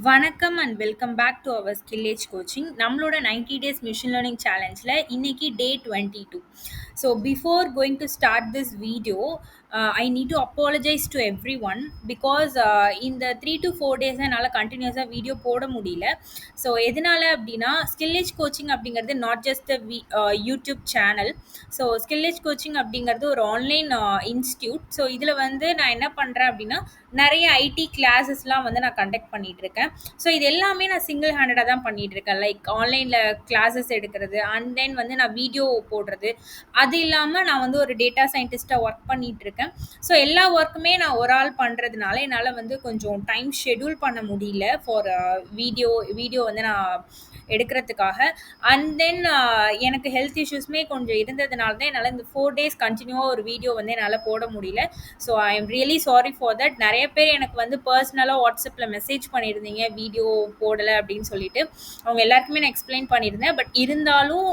வணக்கம் and welcome back to our Skill Age coaching. நம்மளோட 90 days machine learning சேலஞ்சில் இன்னைக்கு day 22. So before going to start this video I need to apologise to everyone because இந்த 3 to 4 days என்னால் கண்டினியூஸாக video போட முடியல. So எதனால அப்படின்னா ஸ்கில் ஏஜ் கோச்சிங் அப்படிங்கிறது not just YouTube channel. So skill Age coaching அப்படிங்கிறது ஒரு ஆன்லைன் இன்ஸ்டியூட். ஸோ இதில் வந்து நான் என்ன பண்ணுறேன் அப்படின்னா நிறைய ஐடி கிளாஸஸ்லாம் வந்து நான் கண்டக்ட் பண்ணிட்டு இருக்கேன். ஸோ இது எல்லாமே நான் சிங்கிள் ஹேண்டடாக தான் பண்ணிட்டு இருக்கேன். லைக் ஆன்லைனில் கிளாஸஸ் எடுக்கிறது அண்ட் தென் வந்து நான் வீடியோ போடுறது. அது இல்லாமல் நான் வந்து ஒரு டேட்டா சயின்டிஸ்டாக ஒர்க் பண்ணிட்டு இருக்கேன். ஸோ எல்லா ஒர்க்குமே நான் ஒரு ஆள் பண்ணுறதுனால என்னால் வந்து கொஞ்சம் டைம் ஷெட்யூல் பண்ண முடியல ஃபார் வீடியோ வீடியோ வந்து நான் எடுக்கிறதுக்காக. அண்ட் தென் எனக்கு ஹெல்த் இஷ்யூஸ்மே கொஞ்சம் இருந்ததுனால தான் என்னால் இந்த 4 days கண்டினியூவாக ஒரு வீடியோ வந்து என்னால் போட முடியல. So I am really sorry for that. நிறைய பேர் எனக்கு வந்து பர்சனலாக வாட்ஸ்அப்பில் மெசேஜ் பண்ணியிருந்தீங்க வீடியோ போடலை அப்படின்னு சொல்லிட்டு. அவங்க எல்லாருக்குமே நான் எக்ஸ்பிளைன் பண்ணியிருந்தேன். பட் இருந்தாலும்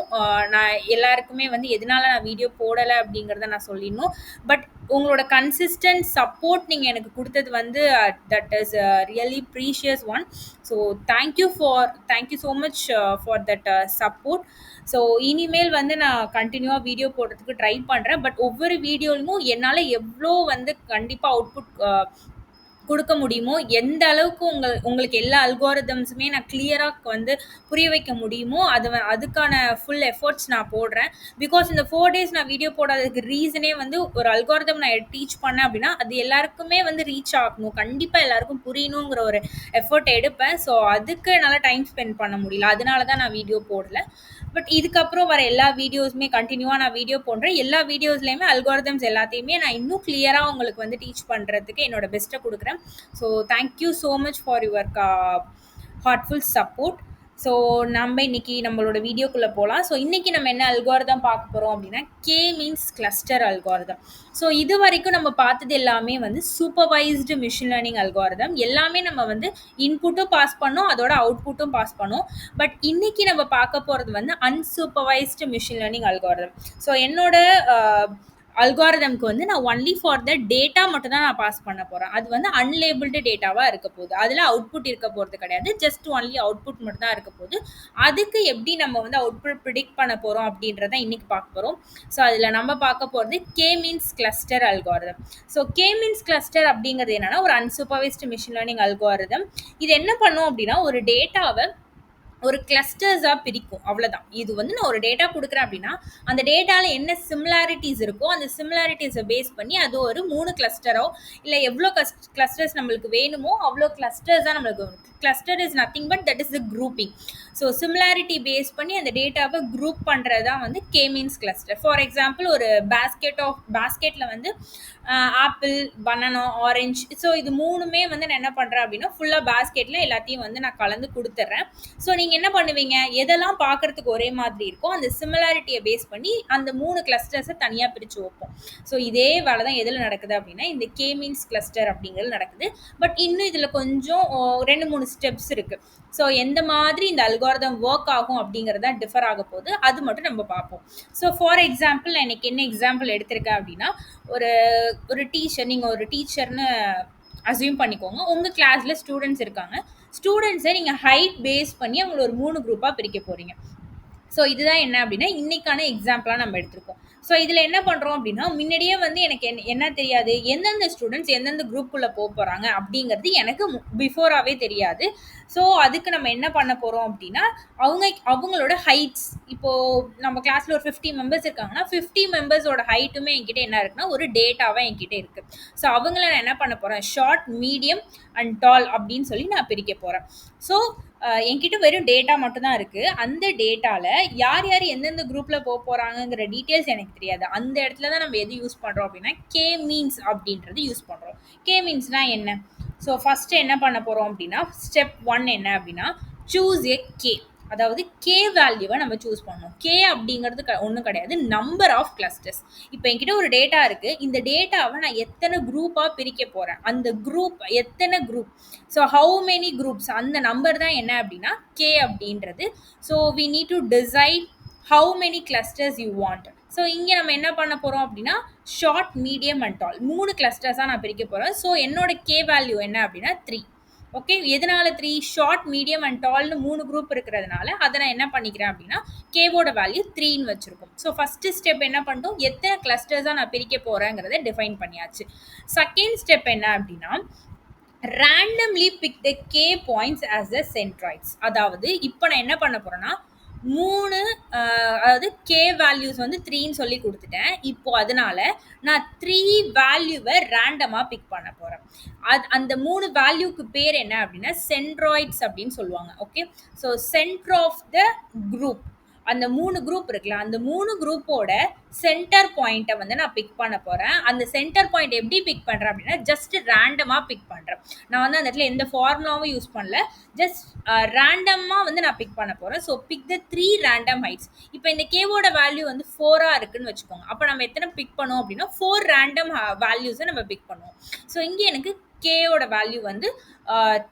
நான் எல்லாருக்குமே வந்து எதனால நான் வீடியோ போடலை அப்படிங்கிறத நான் சொல்லிடணும். பட் உங்களோட கன்சிஸ்டன்ட் சப்போர்ட் நீங்கள் எனக்கு கொடுத்தது வந்து that is really precious one. So thank you so much for that support. So இனிமேல் வந்து நான் கண்டினியூவாக வீடியோ போடுறதுக்கு ட்ரை பண்ணுறேன். பட் ஒவ்வொரு வீடியோலையும் என்னால் எவ்வளோ வந்து கண்டிப்பாக அவுட்புட் கொடுக்க முடியுமோ, எந்த அளவுக்கு உங்களுக்கு எல்லா அல்காரிதம்ஸுமே நான் கிளியராக வந்து புரிய வைக்க முடியுமோ அதுக்கான ஃபுல் எஃபர்ட்ஸ் நான் போடுறேன். பிகாஸ் இந்த 4 days நான் வீடியோ போடாததுக்கு ரீசனே வந்து ஒரு அல்காரிதம் நான் டீச் பண்ணேன் அப்படின்னா அது எல்லாருக்குமே வந்து ரீச் ஆகணும், கண்டிப்பாக எல்லாருக்கும் புரியணுங்கிற ஒரு எஃபர்ட் எடுப்பேன். ஸோ அதுக்கு என்னால் டைம் ஸ்பெண்ட் பண்ண முடியல, அதனால தான் நான் வீடியோ போடல. பட் இதுக்கப்புறம் வர எல்லா வீடியோஸுமே கண்டினியூவாக நான் வீடியோ போடுறேன். எல்லா வீடியோஸ்லையுமே அல்காரிதம்ஸ் எல்லாத்தையுமே நான் இன்னும் கிளியராக உங்களுக்கு வந்து டீச் பண்ணுறதுக்கு என்னோட பெஸ்ட்டை கொடுக்குறேன். So thank you so much for your heartful support. So நம்ம இன்னைக்கு நம்மளோட வீடியோக்குள்ளே போகலாம். ஸோ இன்னைக்கு நம்ம என்ன அல்காரிதம் பார்க்க போகிறோம் அப்படின்னா K means cluster algorithm. So இது வரைக்கும் நம்ம பார்த்தது எல்லாமே வந்து சூப்பர்வைஸ்டு மிஷின் லேர்னிங் அல்காரிதம். எல்லாமே நம்ம வந்து இன்புட்டும் பாஸ் பண்ணோம், அதோட அவுட்புட்டும் பாஸ் பண்ணோம். பட் இன்னைக்கு நம்ம பார்க்க போகிறது வந்து unsupervised machine learning algorithm. So என்னோட அல்காரிதம்க்கு வந்து நான் ஒன்லி ஃபார் த டேட்டா மட்டும் தான் நான் பாஸ் பண்ண போகிறேன். அது வந்து அன்லேபிள்டு டேட்டாவாக இருக்க போகுது. அதில் அவுட்புட் இருக்க போகிறது கிடையாது, ஜஸ்ட் ஒன்லி அவுட்புட் மட்டும் தான் இருக்க போகுது. அதுக்கு எப்படி நம்ம வந்து அவுட்புட் ப்ரிடிக்ட் பண்ண போகிறோம் அப்படின்றத இன்னைக்கு பார்க்க போகிறோம். ஸோ அதில் நம்ம பார்க்க போகிறது K means cluster algorithm. So K means cluster அப்படிங்கிறது என்னன்னா ஒரு அன்சூப்பர்வைஸ்டு மிஷின் லேர்னிங் அல்காரிதம். இது என்ன பண்ணும் அப்படின்னா ஒரு டேட்டாவை ஒரு கிளஸ்டர்ஸாக பிரிக்கும், அவ்வளோதான். இது வந்து நான் ஒரு டேட்டா கொடுக்குறேன் அப்படின்னா அந்த டேட்டாவில் என்ன சிமிலாரிட்டிஸ் இருக்கோ அந்த சிமிலாரிட்டிஸை பேஸ் பண்ணி அது ஒரு 3 கிளஸ்டரோ இல்லை எவ்வளோ கிளஸ்டர்ஸ் நம்மளுக்கு வேணுமோ அவ்வளோ கிளஸ்டர்ஸ் தான் நம்மளுக்கு வரும். Cluster is nothing but that is the grouping. So similarity base பண்ணி அந்த டேட்டாவை குரூப் பண்ணுறது தான் வந்து K means cluster. For example ஒரு பேஸ்கெட்டில் வந்து ஆப்பிள், பனானா, ஆரஞ்சு, ஸோ இது 3மே வந்து நான் என்ன பண்ணுறேன் அப்படின்னா ஃபுல்லாக பேஸ்கெட்டில் எல்லாத்தையும் வந்து நான் கலந்து கொடுத்துட்றேன். ஸோ நீங்கள் என்ன பண்ணுவீங்க, எதெல்லாம் பார்க்குறதுக்கு ஒரே மாதிரி இருக்கோ அந்த சிமிலாரிட்டியை பேஸ் பண்ணி அந்த 3 கிளஸ்டர்ஸை தனியாக பிரித்து வைப்போம். ஸோ இதே வேலை தான் எதில் நடக்குது அப்படின்னா இந்த கே மீன்ஸ் கிளஸ்டர் அப்படிங்கிறது நடக்குது. பட் இன்னும் இதில் கொஞ்சம் 2-3 ஸ்டெப்ஸ் இருக்குது. ஸோ எந்த மாதிரி இந்த அல்காரிதம் ஒர்க் ஆகும் அப்படிங்கிறதா டிஃபர் ஆக போகுது, அது மட்டும் நம்ம பார்ப்போம். ஸோ ஃபார் எக்ஸாம்பிள் நான் எனக்கு என்ன எக்ஸாம்பிள் எடுத்திருக்கேன் அப்படின்னா ஒரு டீச்சர், நீங்கள் ஒரு டீச்சர்னு அசியூம் பண்ணிக்கோங்க. உங்கள் கிளாஸில் ஸ்டூடெண்ட்ஸ் இருக்காங்க. ஸ்டூடெண்ட்ஸை நீங்கள் ஹைட் பேஸ் பண்ணி அவங்கள ஒரு 3 குரூப்பாக பிரிக்க போகிறீங்க. ஸோ இதுதான் என்ன அப்படின்னா இன்னைக்கான எக்ஸாம்பிளாக நம்ம எடுத்திருக்கோம். ஸோ இதில் என்ன பண்ணுறோம் அப்படின்னா முன்னாடியே வந்து எனக்கு என்ன தெரியாது, எந்தெந்த ஸ்டூடெண்ட்ஸ் எந்தெந்த குரூப்புக்குள்ளே போகிறாங்க அப்படிங்கிறது எனக்கு பிஃபோராகவே தெரியாது. ஸோ அதுக்கு நம்ம என்ன பண்ண போகிறோம் அப்படின்னா அவங்களோட ஹைட்ஸ், இப்போது நம்ம கிளாஸில் ஒரு 50 மெம்பர்ஸ் இருக்காங்கன்னா 50 மெம்பர்ஸோட ஹைட்டுமே என்கிட்ட என்ன இருக்குன்னா ஒரு டேட்டாவாக என்கிட்ட இருக்குது. ஸோ அவங்கள நான் என்ன பண்ண போகிறேன், ஷார்ட், மீடியம் அண்ட் டால் அப்படின்னு சொல்லி நான் பிரிக்க போகிறேன். ஸோ என்கிட்ட வெறும் டேட்டா மட்டும்தான் இருக்குது. அந்த டேட்டாவில் யார் யார் எந்தெந்த குரூப்பில் போகிறாங்கங்கிற டீட்டெயில்ஸ் எனக்கு தெரியாது. அந்த இடத்துல தான் நம்ம எது யூஸ் பண்ணுறோம் அப்படின்னா கே மீன்ஸ் அப்படின்றது யூஸ் பண்ணுறோம். கே மீன்ஸ்னால் என்ன? ஸோ ஃபஸ்ட்டு என்ன பண்ண போகிறோம் அப்படின்னா ஸ்டெப் 1 என்ன அப்படின்னா சூஸ் ஏ கே, அதாவது கே வேல்யூவை நம்ம சூஸ் பண்ணணும். கே அப்படிங்கிறது ஒன்றும் கிடையாது, நம்பர் ஆஃப் கிளஸ்டர்ஸ். இப்போ என்கிட்ட ஒரு டேட்டா இருக்குது. இந்த டேட்டாவை நான் எத்தனை குரூப்பாக பிரிக்க போகிறேன், அந்த குரூப் எத்தனை group, so how many groups, அந்த நம்பர் தான் என்ன அப்படின்னா கே அப்படின்றது. So we need to decide how many clusters you want. So இங்கே நம்ம என்ன பண்ண போகிறோம் அப்படின்னா ஷார்ட், மீடியம் அண்ட் டால் 3 கிளஸ்டர்ஸாக நான் பிரிக்க போகிறேன். ஸோ என்னோட கே வேல்யூ என்ன அப்படின்னா 3. ஓகே, எதனால 3 ஷார்ட், மீடியம் அண்ட் டால்னு 3 குரூப் இருக்கிறதுனால அதை நான் என்ன பண்ணிக்கிறேன் அப்படின்னா கேவோட வேல்யூ 3ன்னு வச்சிருக்கோம். ஸோ ஃபர்ஸ்ட் ஸ்டெப் என்ன பண்ணிட்டோம், எத்தனை கிளஸ்டர்ஸாக நான் பிரிக்க போறேங்கிறத டிஃபைன் பண்ணியாச்சு. செகண்ட் ஸ்டெப் என்ன அப்படின்னா randomly pick the k points as the centroids. அதாவது இப்போ நான் என்ன பண்ண போறேன்னா 3 அதாவது k வேல்யூஸ் வந்து 3ன்னு சொல்லி கொடுத்துட்டேன். இப்போ அதனால நான் 3 வேல்யூவை ரேண்டமா பிக் பண்ண போறேன். அந்த 3 வேல்யூக்கு பேர் என்ன அப்படின்னா சென்ட்ராய்ட்ஸ் அப்படின்னு சொல்லுவாங்க. Okay, so centre of the group, அந்த 3 குரூப் இருக்குல்ல, அந்த 3 குரூப்போட சென்டர் பாயிண்ட்டை வந்து நான் பிக் பண்ண போறேன். அந்த சென்டர் பாயிண்ட் எப்படி பிக் பண்றேன் அப்படின்னா ஜஸ்ட் ரேண்டமா பிக் பண்றேன். நான் வந்து அந்த இடத்துல எந்த ஃபார்முலாவும் யூஸ் பண்ணல, ஜஸ்ட் ரேண்டமா வந்து நான் பிக் பண்ண போறேன். So pick the 3 random heights. இப்போ இந்த கேவோட வேல்யூ வந்து 4 இருக்குன்னு வச்சுக்கோங்க. அப்போ நம்ம எத்தனை பிக் பண்ணோம் அப்படின்னா 4 ரேண்டம் வேல்யூஸை நம்ம பிக் பண்ணுவோம். ஸோ இங்கே எனக்கு கேயோட வேல்யூ வந்து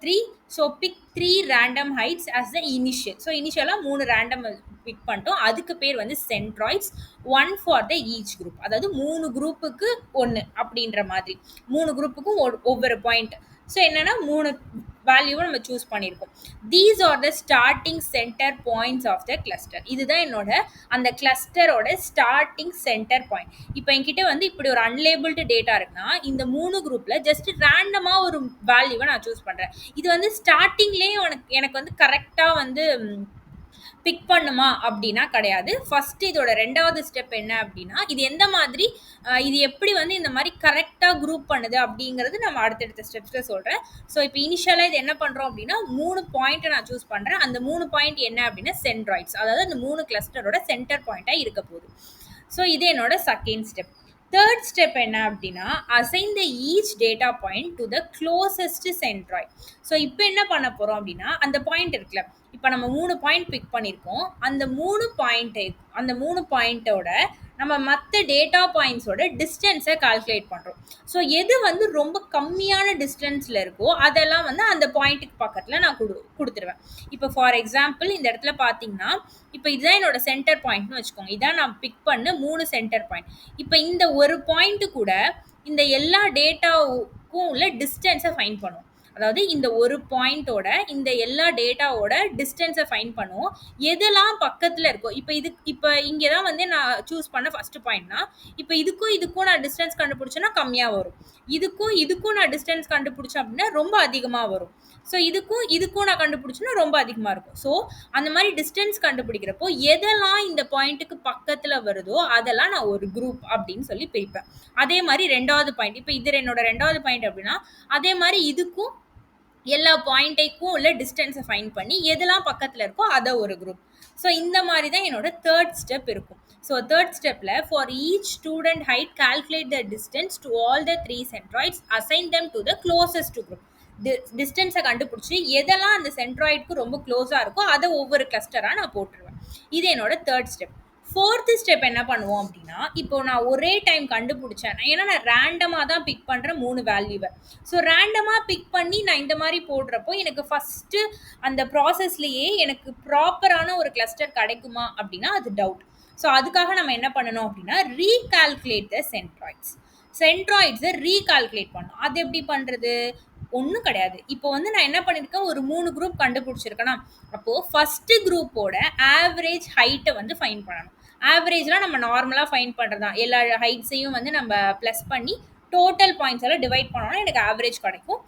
3. So pick 3 random heights as the initial. So இனிஷியலாக 3 ரேண்டம் பிக் பண்ணிட்டோம். அதுக்கு பேர் வந்து centroids. 1 for the each group, அதாவது 3 குரூப்புக்கு 1 அப்படின்ற மாதிரி 3 குரூப்புக்கும் ஒவ்வொரு பாயிண்ட். ஸோ என்னன்னா 3 வேல்யூவை நம்ம சூஸ் பண்ணியிருக்கோம். These are the starting centre points of the cluster. இதுதான் என்னோட அந்த கிளஸ்டரோட ஸ்டார்டிங் சென்டர் பாயிண்ட். இப்போ என்கிட்ட வந்து இப்படி ஒரு அன்லேபிள்டு டேட்டா இருக்குன்னா இந்த 3 குரூப்ல ஜஸ்ட் ரேண்டமா ஒரு வேல்யூவை நான் சூஸ் பண்றேன். இது வந்து ஸ்டார்டிங்லேயே எனக்கு வந்து கரெக்டா வந்து பிக் பண்ணுமா அப்படின்னா கிடையாது. ஃபர்ஸ்ட் இதோட ரெண்டாவது ஸ்டெப் என்ன அப்படின்னா இது எந்த மாதிரி இது எப்படி வந்து இந்த மாதிரி கரெக்டாக குரூப் பண்ணுது அப்படிங்கிறது நம்ம அடுத்தடுத்த ஸ்டெப்ஸில் சொல்கிறேன். ஸோ இப்போ இனிஷியலாக இது என்ன பண்ணுறோம் அப்படின்னா 3 பாயிண்ட்டை நான் சூஸ் பண்ணுறேன். அந்த 3 பாயிண்ட் என்ன அப்படின்னா சென்ட்ராய்ட்ஸ், அதாவது அந்த 3 கிளஸ்டரோட சென்டர் பாயிண்ட்டாக இருக்க போகுது. ஸோ இது என்னோட செகண்ட் ஸ்டெப். தேர்ட் ஸ்டெப் என்ன அப்படின்னா assign the each data point to the closest centroid. So இப்போ என்ன பண்ண போகிறோம் அப்படின்னா அந்த பாயிண்ட் இருக்குல்ல, இப்போ நம்ம 3 பாயிண்ட் பிக் பண்ணியிருக்கோம். அந்த 3 பாயிண்ட்டோட நம்ம மற்ற டேட்டா பாயிண்ட்ஸோட டிஸ்டன்ஸை கால்குலேட் பண்ணுறோம். ஸோ எது வந்து ரொம்ப கம்மியான டிஸ்டன்ஸில் இருக்கோ அதெல்லாம் வந்து அந்த பாயிண்ட்டுக்கு பக்கத்தில் நான் கொடுத்துருவேன். இப்போ ஃபார் எக்ஸாம்பிள் இந்த இடத்துல பார்த்தீங்கன்னா இப்போ இதுதான் என்னோட சென்டர் பாயிண்ட்னு வச்சுக்கோங்க. இதான் நான் பிக் பண்ண 3 சென்டர் பாயிண்ட். இப்போ இந்த ஒரு பாயிண்ட்டு கூட இந்த எல்லா டேட்டாவுக்கும் உள்ள டிஸ்டன்ஸை ஃபைன் பண்ணுவோம். அதாவது இந்த ஒரு பாயிண்டோட இந்த எல்லா டேட்டாவோட டிஸ்டன்ஸை ஃபைன் பண்ணுவோம். எதெல்லாம் பக்கத்தில் இருக்கோ இப்போ இங்கே தான் வந்து நான் சூஸ் பண்ண ஃபர்ஸ்ட் பாயிண்ட்னா இப்போ இதுக்கும் நான் டிஸ்டன்ஸ் கண்டுபிடிச்சேன்னா கம்மியாக வரும். இதுக்கும் நான் டிஸ்டன்ஸ் கண்டுபிடிச்சேன் அப்படின்னா ரொம்ப அதிகமாக வரும். ஸோ இதுக்கும் நான் கண்டுபிடிச்சேன்னா ரொம்ப அதிகமாக இருக்கும். ஸோ அந்த மாதிரி டிஸ்டன்ஸ் கண்டுபிடிக்கிறப்போ எதெல்லாம் இந்த பாயிண்ட்டுக்கு பக்கத்தில் வருதோ அதெல்லாம் நான் ஒரு குரூப் அப்படின்னு சொல்லி பிரிப்பேன். அதே மாதிரி ரெண்டாவது பாயிண்ட், இப்போ இது என்னோட ரெண்டாவது பாயிண்ட் அப்படின்னா அதே மாதிரி இதுக்கும் எல்லா பாயிண்ட்டைக்கும் உள்ள டிஸ்டன்ஸை ஃபைன் பண்ணி எதெல்லாம் பக்கத்தில் இருக்கோ அதை ஒரு குரூப். ஸோ இந்த மாதிரி தான் என்னோட தேர்ட் ஸ்டெப் இருக்கும். ஸோ தேர்ட் ஸ்டெப்பில் for each student height calculate the distance to all the 3 centroids assign them to the closest group. டிஸ்டன்ஸை கண்டுபிடிச்சி எதெல்லாம் அந்த சென்ட்ராய்டுக்கு ரொம்ப க்ளோஸாக இருக்கோ அதை ஒவ்வொரு கிளஸ்டராக நான் போட்டுருவேன். இது என்னோட தேர்ட் ஸ்டெப். ஃபோர்த் ஸ்டெப் என்ன பண்ணுவோம் அப்படின்னா இப்போ நான் ஒரே டைம் கண்டுபிடிச்சேன், ஏன்னா நான் ரேண்டமாக தான் பிக் பண்ணுறேன் 3 வேல்யூவை. ஸோ ரேண்டமாக பிக் பண்ணி நான் இந்த மாதிரி போடுறப்போ எனக்கு ஃபஸ்ட்டு அந்த ப்ராசஸ்லேயே எனக்கு ப்ராப்பரான ஒரு கிளஸ்டர் கிடைக்குமா அப்படின்னா அது டவுட். ஸோ அதுக்காக நம்ம என்ன பண்ணணும் அப்படின்னா ரீகால்குலேட் த சென்ட்ராய்ட்ஸை ரீகால்குலேட் பண்ணணும். அது எப்படி பண்ணுறது? ஒன்றும் கிடையாது. இப்போ வந்து நான் என்ன பண்ணியிருக்கேன், ஒரு 3 குரூப் கண்டுபிடிச்சிருக்கேன்னா அப்போது ஃபஸ்ட்டு குரூப்போட ஆவரேஜ் ஹைட்டை வந்து ஃபைன் பண்ணணும். ஆவரேஜ்லாம் நம்ம நார்மலாக ஃபைன் பண்ணுறது தான். எல்லா ஹைட்ஸையும் வந்து நம்ம ப்ளஸ் பண்ணி டோட்டல் பாயிண்ட்ஸ் எல்லாம் டிவைட் பண்ணோன்னா எனக்கு ஆவரேஜ் கிடைக்கும்.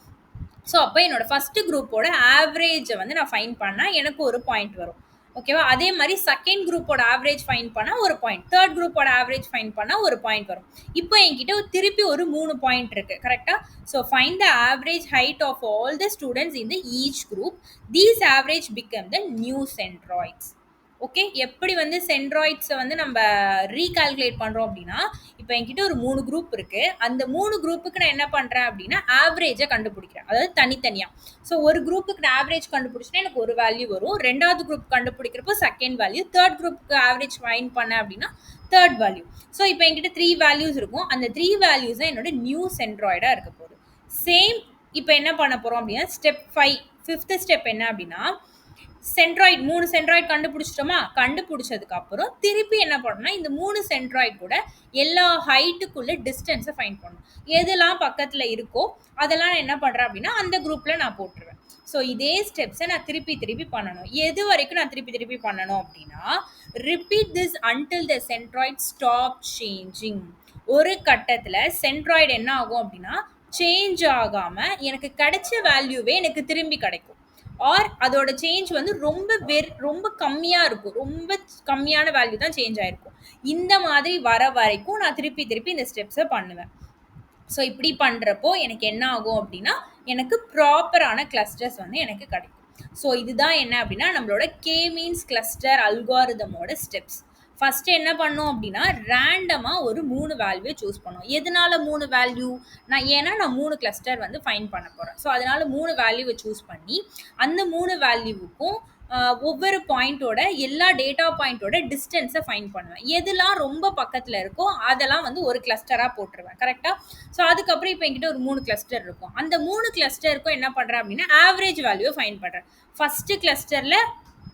ஸோ அப்போ என்னோடய ஃபஸ்ட்டு குரூப்போட ஆவரேஜை வந்து நான் ஃபைன் பண்ணால் எனக்கு ஒரு பாயிண்ட் வரும். ஓகேவா? அதே மாதிரி செகண்ட் குரூப்போட ஆவரேஜ் ஃபைன் பண்ணால் ஒரு பாயிண்ட், தேர்ட் குரூப்போட ஆவரேஜ் ஃபைன் பண்ணால் ஒரு பாயிண்ட் வரும். இப்போ என்கிட்ட திருப்பி ஒரு 3 பாயிண்ட் இருக்குது கரெக்டாக. So find the average height of all the students in the each group. These average become the new centroids. Okay, எப்படி வந்து சென்ட்ராய்ட்ஸை வந்து நம்ம ரீகால்குலேட் பண்ணுறோம் அப்படின்னா இப்போ என்கிட்ட ஒரு 3 குரூப் இருக்குது. அந்த 3 குரூப்புக்கு நான் என்ன பண்ணுறேன் அப்படின்னா ஆவரேஜை கண்டுபிடிக்கிறேன், அதாவது தனித்தனியாக. ஸோ ஒரு குரூப்புக்கு நான் ஆவரேஜ் கண்டுபிடிச்சினா எனக்கு ஒரு வேல்யூ வரும். ரெண்டாவது குரூப் கண்டுபிடிக்கிறப்போ செகண்ட் வேல்யூ, தேர்ட் குரூப்புக்கு ஆவரேஜ் ஃபைன் பண்ணேன் அப்படின்னா தேர்ட் வேல்யூ. ஸோ இப்போ என்கிட்ட 3 வேல்யூஸ் இருக்கும். அந்த 3 வேல்யூஸ் தான் என்னோட நியூ சென்ட்ராய்டாக இருக்க போகுது. சேம் இப்போ என்ன பண்ண போகிறோம் அப்படின்னா ஸ்டெப் 5, ஃபிஃப்த் ஸ்டெப் என்ன அப்படின்னா சென்ட்ராய்ட் 3 சென்ட்ராய்ட் கண்டுபிடிச்சிட்டோமா? கண்டுபிடிச்சதுக்கு அப்புறம் திருப்பி என்ன பண்ணணும்னா, இந்த 3 சென்ட்ராய்ட் கூட எல்லா ஹைட்டுக்குள்ள டிஸ்டன்ஸ ஃபைண்ட் பண்ணணும். எதெல்லாம் பக்கத்துல இருக்கோ, அதெல்லாம் நான் என்ன பண்றேன் அப்படின்னா, அந்த குரூப்ல நான் போட்டுருவேன். ஸோ இதே ஸ்டெப்ஸ நான் திருப்பி திருப்பி பண்ணணும். எது வரைக்கும் நான் திருப்பி திருப்பி பண்ணணும் அப்படின்னா, repeat this until the centroid stop changing. ஒரு கட்டத்துல சென்ட்ராய்டு என்ன ஆகும் அப்படின்னா, சேஞ்ச் ஆகாம எனக்கு கிடைச்ச வேல்யூவே எனக்கு திரும்பி கிடைக்கும். ஆர் அதோட சேஞ்ச் வந்து ரொம்ப கம்மியா இருக்கும். ரொம்ப கம்மியான வேல்யூ தான் சேஞ்ச் ஆயிருக்கும். இந்த மாதிரி வர வரைக்கும் நான் திருப்பி திருப்பி இந்த ஸ்டெப்ஸ பண்ணுவேன். ஸோ இப்படி பண்றப்போ எனக்கு என்ன ஆகும் அப்படின்னா, எனக்கு ப்ராப்பரான கிளஸ்டர்ஸ் வந்து எனக்கு கிடைக்கும். ஸோ இதுதான் என்ன அப்படின்னா, நம்மளோட கே மீன்ஸ் கிளஸ்டர் அல்காரிதமோட ஸ்டெப்ஸ். ஃபர்ஸ்ட் என்ன பண்ணோம் அப்படின்னா, ரேண்டமா ஒரு 3 வேல்யூ சூஸ் பண்ணோம். எதனால 3 வேல்யூ? ஏன்னா நான் 3 கிளஸ்டர் வந்து ஃபைண்ட் பண்ண போறேன். ஸோ அதனால 3 வேல்யூவை சூஸ் பண்ணி, அந்த 3 வேல்யூவுக்கும் ஒவ்வொரு பாயிண்டோட எல்லா டேட்டா பாயிண்டோட டிஸ்டன்ஸை ஃபைண்ட் பண்ணுவேன். எதெல்லாம் ரொம்ப பக்கத்தில் இருக்கோ அதெல்லாம் வந்து ஒரு கிளஸ்டராக போட்டுருவேன். கரெக்டாக? ஸோ அதுக்கப்புறம் இப்போ என்கிட்ட ஒரு 3 கிளஸ்டர் இருக்கும். அந்த 3 கிளஸ்டருக்கும் என்ன பண்ணுறேன் அப்படின்னா, ஆவரேஜ் வேல்யூவை ஃபைண்ட் பண்ணுறேன். ஃபர்ஸ்ட் கிளஸ்டரில்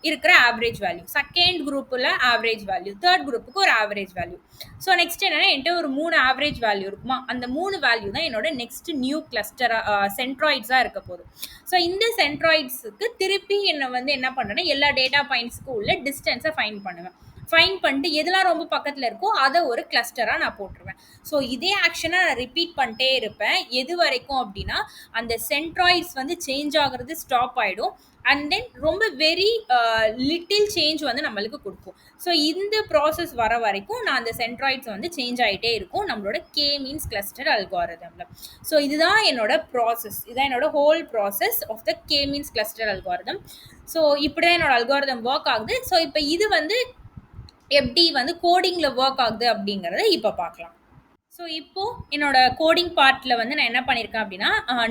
இருக்கிற ஆவரேஜ் வேல்யூ, செகண்ட் குரூப்பில் ஆவரேஜ் வேல்யூ, தேர்ட் குரூப்புக்கு ஒரு ஆவரேஜ் வேல்யூ. ஸோ நெக்ஸ்ட் என்னன்னா, என்கிட்ட ஒரு 3 ஆவரேஜ் வேல்யூ இருக்குமா, அந்த 3 வேல்யூ தான் என்னோட நெக்ஸ்ட் நியூ கிளஸ்டராக சென்ட்ராய்ட்ஸாக இருக்க போகுது. ஸோ இந்த சென்ட்ராய்ட்ஸுக்கு திருப்பி என்ன பண்ணுறேன்னா, எல்லா டேட்டா பாயிண்ட்ஸ்க்கு உள்ள டிஸ்டன்ஸை ஃபைண்ட் பண்ணுவேன். ஃபைன் பண்ணிட்டு எதெல்லாம் ரொம்ப பக்கத்தில் இருக்கோ அதை ஒரு கிளஸ்டராக நான் போட்டுருவேன். ஸோ இதே ஆக்ஷனை நான் ரிப்பீட் பண்ணிட்டே இருப்பேன். எது வரைக்கும் அப்படின்னா, அந்த சென்ட்ராய்ட்ஸ் வந்து சேஞ்ச் ஆகிறது ஸ்டாப் ஆகிடும். அண்ட் தென் ரொம்ப வெரி லிட்டில் சேஞ்ச் வந்து நம்மளுக்கு கொடுக்கும். ஸோ இந்த ப்ராசஸ் வர வரைக்கும் நான் அந்த சென்ட்ராய்ட்ஸ் வந்து சேஞ்ச் ஆகிட்டே இருக்கும் நம்மளோட கே மீன்ஸ் கிளஸ்டர் அல்காரிதம்ல. ஸோ இதுதான் என்னோட ப்ராசஸ். இதுதான் என்னோட whole process of the K means cluster algorithm. So இப்படி தான் என்னோட அல்காரிதம் ஒர்க் ஆகுது. ஸோ இப்போ இது வந்து எப்படி வந்து கோடிங்கில் ஒர்க் ஆகுது அப்படிங்கிறத இப்போ பார்க்கலாம். ஸோ இப்போ என்னோட கோடிங் பார்ட்டில் வந்து நான் என்ன பண்ணியிருக்கேன் அப்படின்னா,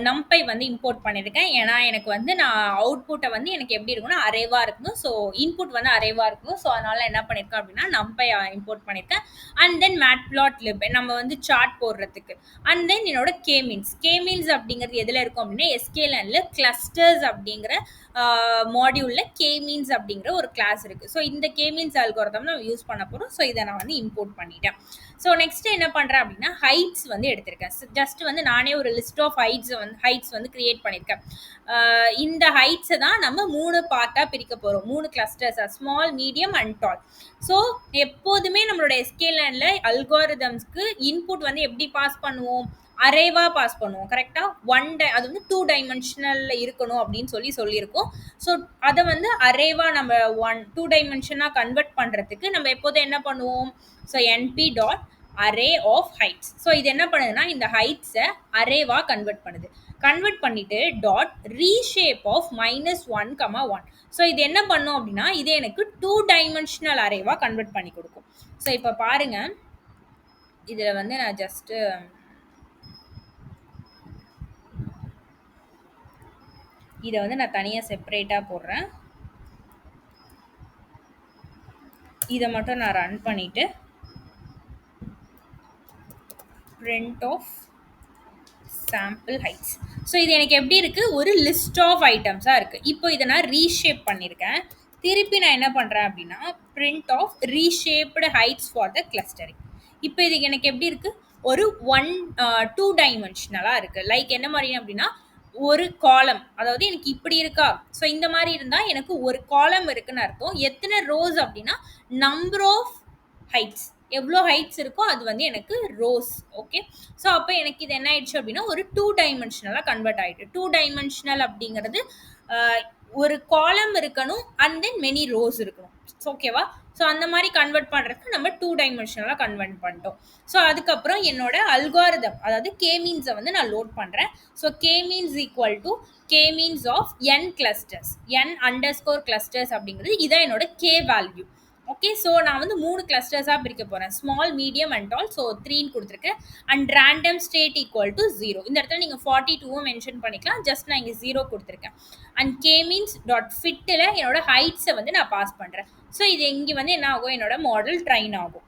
நம்பை வந்து இம்போர்ட் பண்ணியிருக்கேன். ஏன்னா எனக்கு வந்து நான் அவுட்புட்டை வந்து எனக்கு எப்படி இருக்குன்னா அரேவாக இருக்கணும். ஸோ இன்புட் வந்து அரேவாக இருக்கணும். ஸோ அதனால என்ன பண்ணியிருக்கேன் அப்படின்னா, நம்பை இம்போர்ட் பண்ணியிருக்கேன். அண்ட் தென் மேட்ப்ளாட்லிப் நம்ம வந்து சார்ட் போடுறதுக்கு. அண்ட் தென் என்னோட கேமீன்ஸ் அப்படிங்கிறது எதில் இருக்கும் அப்படின்னா, எஸ்கேலனில் கிளஸ்டர்ஸ் அப்படிங்கிற மாடியூலில் கேமீன்ஸ் அப்படிங்கிற ஒரு கிளாஸ் இருக்குது. ஸோ இந்த கேமீன்ஸ் அல்காரிதம் நம்ம யூஸ் பண்ண போகிறோம். ஸோ இதை நான் வந்து இம்போர்ட் பண்ணிட்டேன். ஸோ நெக்ஸ்ட் என்ன பண்ணுறேன் அப்படின்னா, ஹைட்ஸ் வந்து எடுத்திருக்கேன். ஜஸ்ட் வந்து நானே ஒரு லிஸ்ட் ஆஃப் ஹைட்ஸ் வந்து கிரியேட் பண்ணியிருக்கேன். இந்த ஹைட்ஸை தான் நம்ம 3 பார்ட்டாக பிரிக்க போகிறோம். 3 clusters, small, medium and tall. So எப்போதுமே நம்மளோட எஸ்கேலனில் அல்காரிதம்ஸ்க்கு இன்புட் வந்து எப்படி பாஸ் பண்ணுவோம், அரேவாக பாஸ் பண்ணுவோம். கரெக்டாக அது வந்து 2 டைமென்ஷனல்ல இருக்கணும் அப்படின்னு சொல்லியிருக்கோம். ஸோ அதை வந்து அரேவாக நம்ம 2 டைமென்ஷனாக கன்வெர்ட் பண்ணுறதுக்கு நம்ம எப்போதும் என்ன பண்ணுவோம், so NP dot array of heights. So இது என்ன பண்ணுதுன்னா, இந்த ஹைட்ஸை அரேவாக கன்வெர்ட் பண்ணிட்டு டாட் ரீஷேப் ஆஃப் -1, 1. ஸோ இது என்ன பண்ணும் அப்படின்னா, இது எனக்கு 2 டைமென்ஷனல் அரேவாக கன்வெர்ட் பண்ணி கொடுக்கும். ஸோ இப்போ பாருங்க, இதில் வந்து நான் ஜஸ்ட்டு இதை வந்து நான் தனியாக செப்பரேட்டாக போடுறேன். இதை மட்டும் நான் ரன் பண்ணிட்டு print of sample heights. So இது எனக்கு எப்படி இருக்கு, ஒரு லிஸ்ட் ஆஃப் ஐட்டம்ஸா இருக்கு. இப்போ இதை நான் ரீஷேப் பண்ணியிருக்கேன். திருப்பி நான் என்ன பண்றேன் அப்படின்னா, print of reshaped heights for the clustering. இப்போ இது எனக்கு எப்படி இருக்கு, ஒரு 2 டைமென்ஷனலா இருக்கு. லைக் என்ன மாதிரி அப்படின்னா, ஒரு காலம், அதாவது எனக்கு இப்படி இருக்கா, ஸோ இந்த மாதிரி இருந்தா எனக்கு ஒரு காலம் இருக்குன்னு அர்த்தம். எத்தனை ரோஸ் அப்படின்னா, நம்பர் ஆஃப் ஹைட்ஸ், எவ்வளோ ஹைட்ஸ் இருக்கோ அது வந்து எனக்கு ரோஸ். ஓகே, ஸோ அப்போ எனக்கு இது என்ன ஆயிடுச்சு அப்படின்னா, ஒரு 2 டைமென்ஷனலாக கன்வெர்ட் ஆகிட்டு. 2 டைமென்ஷனல் அப்படிங்கிறது ஒரு காலம் இருக்கணும் அண்ட் தென் மெனி ரோஸ் இருக்கணும். ஓகேவா? ஸோ அந்த மாதிரி கன்வெர்ட் பண்ணுறதுக்கு நம்ம 2 டைமென்ஷனலாக கன்வெர்ட் பண்ணிட்டோம். ஸோ அதுக்கப்புறம் என்னோட அல்காரிதம், அதாவது கேமீன்ஸை வந்து நான் லோட் பண்ணுறேன். So KMeans equal to KMeans of n clusters, n_ clusters அப்படிங்கிறது இதான் என்னோட கே வேல்யூ. ஓகே, ஸோ நான் வந்து 3 கிளஸ்டர்ஸாக பிரிக்க போகிறேன். Small, medium and tall. So 3ன்னு கொடுத்துருக்கேன். And random state equal to 0. இந்த இடத்துல நீங்கள் 42 மென்ஷன் பண்ணிக்கலாம். ஜஸ்ட் நான் இங்கே 0 கொடுத்துருக்கேன். அண்ட் கேமீன்ஸ் டாட் ஃபிட்டில் என்னோட ஹைட்ஸை வந்து நான் பாஸ் பண்ணுறேன். ஸோ இது இங்கே வந்து என்ன ஆகும், என்னோட மாடல் ட்ரைன் ஆகும்.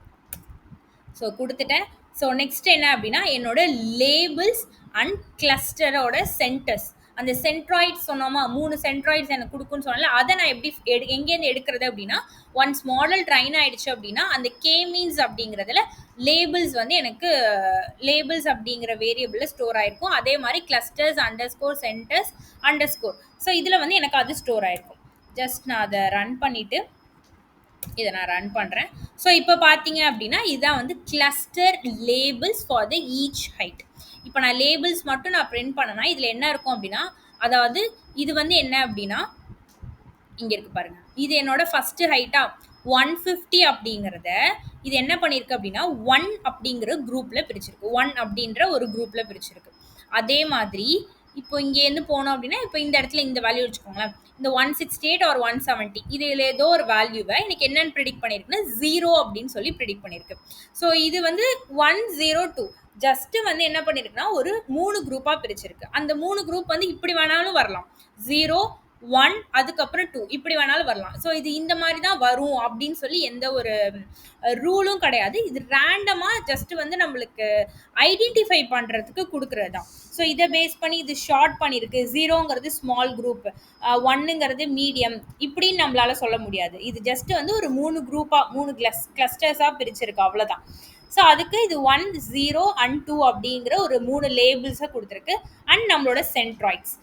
ஸோ கொடுத்துட்டேன். ஸோ நெக்ஸ்ட் என்ன அப்படின்னா, என்னோட லேபிள்ஸ் அண்ட் கிளஸ்டரோட சென்டர்ஸ், அந்த சென்ட்ராய்ட்ஸ் சொன்னோமா, 3 சென்ட்ராய்ட்ஸ் எனக்கு குடுக்கும்ன்னு சொன்னேன்ல, அத நான் எப்படி எங்கேருந்து எடுக்கிறது அப்படின்னா, ஒன்ஸ் மாடல் ட்ரெயின் ஆயிடுச்சு அப்படின்னா, அந்த கே மீன்ஸ் அப்படிங்கிறதுல லேபிள்ஸ் வந்து எனக்கு லேபிள்ஸ் அப்படிங்கிற வேரியபிள்ல ஸ்டோர் ஆயிருக்கும். அதே மாரி clusters underscore centres underscore. So இதுல வந்து எனக்கு அது ஸ்டோர் ஆயிருக்கும். ஜஸ்ட் நான் அத ரன் பண்ணிட்டு இதை நான் ரன் பண்ணுறேன். ஸோ இப்போ பார்த்தீங்க அப்படின்னா இதுதான் வந்து cluster labels for the each height. இப்போ நான் லேபிள்ஸ் மட்டும் நான் பிரிண்ட் பண்ணனா இதில் என்ன இருக்கும் அப்படின்னா, அதாவது இது வந்து என்ன அப்படின்னா, இங்கே இருக்கு பாருங்க, இது என்னோட ஃபர்ஸ்ட் ஹைட்டா 150 அப்படிங்கிறத இது என்ன பண்ணியிருக்கு அப்படின்னா 1 அப்படிங்கிற குரூப்பில் பிரிச்சிருக்கு. 1 அப்படின்ற ஒரு குரூப்பில் பிரிச்சிருக்கு. அதே மாதிரி இப்போ இங்கேருந்து போனோம் அப்படின்னா, இப்போ இந்த இடத்துல இந்த வேல்யூ வச்சுக்கோங்களேன், இந்த 168 ஆர் 170 இதில் ஏதோ ஒரு வேல்யூவை எனக்கு என்னன்னு ப்ரிடிக்ட் பண்ணியிருக்குன்னா 0 அப்படின்னு சொல்லி ப்ரிடிக்ட் பண்ணியிருக்கு. ஸோ இது வந்து 102 ஜஸ்ட் வந்து என்ன பண்ணியிருக்குன்னா ஒரு 3 குரூப்பாக பிரிச்சிருக்கு. அந்த 3 குரூப் வந்து இப்படி வேணாலும் வரலாம், 0 1 அதுக்கப்புறம் 2 இப்படி வேணாலும் வரலாம். ஸோ இது இந்த மாதிரி தான் வரும் அப்படின்னு சொல்லி எந்த ஒரு ரூலும் கிடையாது. இது ரேண்டமா ஜஸ்ட் வந்து நம்மளுக்கு ஐடென்டிஃபை பண்றதுக்கு கொடுக்கறது தான். ஸோ இதை பேஸ் பண்ணி இது ஷார்ட் பண்ணியிருக்கு. 0ங்கிறது ஸ்மால் குரூப், 1ங்கிறது மீடியம், இப்படின்னு நம்மளால சொல்ல முடியாது. இது ஜஸ்ட் வந்து ஒரு 3 குரூப்பா 3 கிளஸ்டர்ஸா பிரிச்சிருக்கு, அவ்வளவுதான். ஸோ அதுக்கு இது 1 0 அண்ட் 2 அப்படிங்கிற ஒரு 3 லேபிள்ஸை கொடுத்துருக்கு. அண்ட் நம்மளோட சென்ட்ராய்ட்ஸ்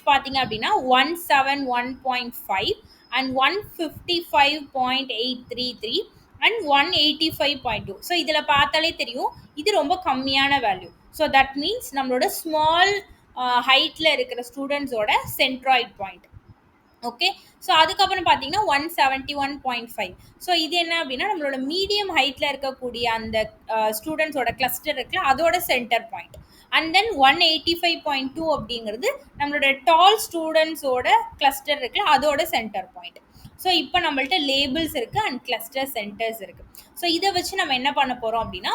பார்த்தீங்க அப்படின்னா 171.5 அண்ட் 155.833 அண்ட் 185.2. ஸோ இதில் பார்த்தாலே தெரியும் இது ரொம்ப கம்மியான வேல்யூ. ஸோ தட் மீன்ஸ் நம்மளோட ஸ்மால் ஹைட்டில் இருக்கிற ஸ்டூடெண்ட்ஸோட சென்ட்ராய்ட் பாயிண்ட். ஓகே, ஸோ அதுக்கப்புறம் பார்த்தீங்கன்னா 171.5. ஸோ இது என்ன அப்படின்னா நம்மளோட மீடியம் ஹைட்டில் இருக்கக்கூடிய அந்த ஸ்டூடெண்ட்ஸோட கிளஸ்டர் இருக்குல்ல, அதோட சென்டர் பாயிண்ட். அண்ட் தென் 185.2 அப்படிங்கிறது நம்மளோட டால் ஸ்டூடெண்ட்ஸோட கிளஸ்டர் இருக்குல்ல, அதோட சென்டர் பாயிண்ட். ஸோ இப்போ நம்மள்ட்ட லேபிள்ஸ் இருக்குது அண்ட் கிளஸ்டர் சென்டர்ஸ் இருக்குது. ஸோ இதை வச்சு நம்ம என்ன பண்ண போகிறோம் அப்படின்னா,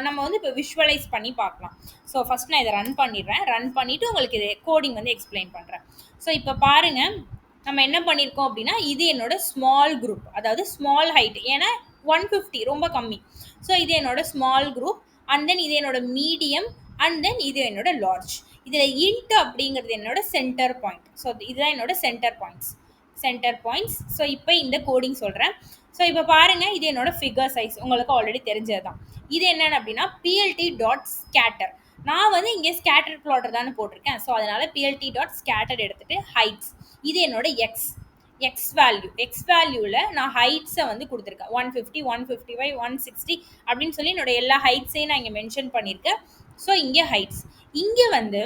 நம்ம வந்து இப்போ விஷுவலைஸ் பண்ணி பார்க்கலாம். ஸோ ஃபஸ்ட் நான் இதை ரன் பண்ணிடுறேன். ரன் பண்ணிவிட்டு உங்களுக்கு இது கோடிங் வந்து எக்ஸ்பிளைன் பண்ணுறேன். ஸோ இப்போ பாருங்கள், நம்ம என்ன பண்ணியிருக்கோம் அப்படின்னா, இது என்னோட ஸ்மால் குரூப், அதாவது ஸ்மால் ஹைட், ஏன்னா 150 ரொம்ப கம்மி. ஸோ இது என்னோட ஸ்மால் குரூப், அண்ட் தென் இது என்னோட மீடியம், அண்ட் தென் இது என்னோட லார்ஜ். இதில் இன்ட் அப்படிங்கிறது என்னோட சென்டர் பாயிண்ட். ஸோ இதுதான் என்னோட சென்டர் பாயிண்ட்ஸ். ஸோ இப்போ இந்த கோடிங் சொல்கிறேன். ஸோ இப்போ பாருங்கள், இது என்னோட ஃபிகர் சைஸ், உங்களுக்கு ஆல்ரெடி தெரிஞ்சது தான். இது என்னென்னு அப்படின்னா plt.scatter. நான் வந்து இங்கே ஸ்கேட்டர் ப்ளாட்டர் தானே போட்டிருக்கேன். ஸோ அதனால plt.scatter எடுத்துகிட்டு ஹைட்ஸ், இது என்னோட எக்ஸ் வேல்யூவில் நான் ஹைட்ஸை வந்து கொடுத்துருக்கேன். 150 155 160 அப்படின்னு சொல்லி என்னோட எல்லா ஹைட்ஸையும் நான் இங்கே மென்ஷன் பண்ணியிருக்கேன். ஸோ இங்கே ஹைட்ஸ், இங்கே வந்து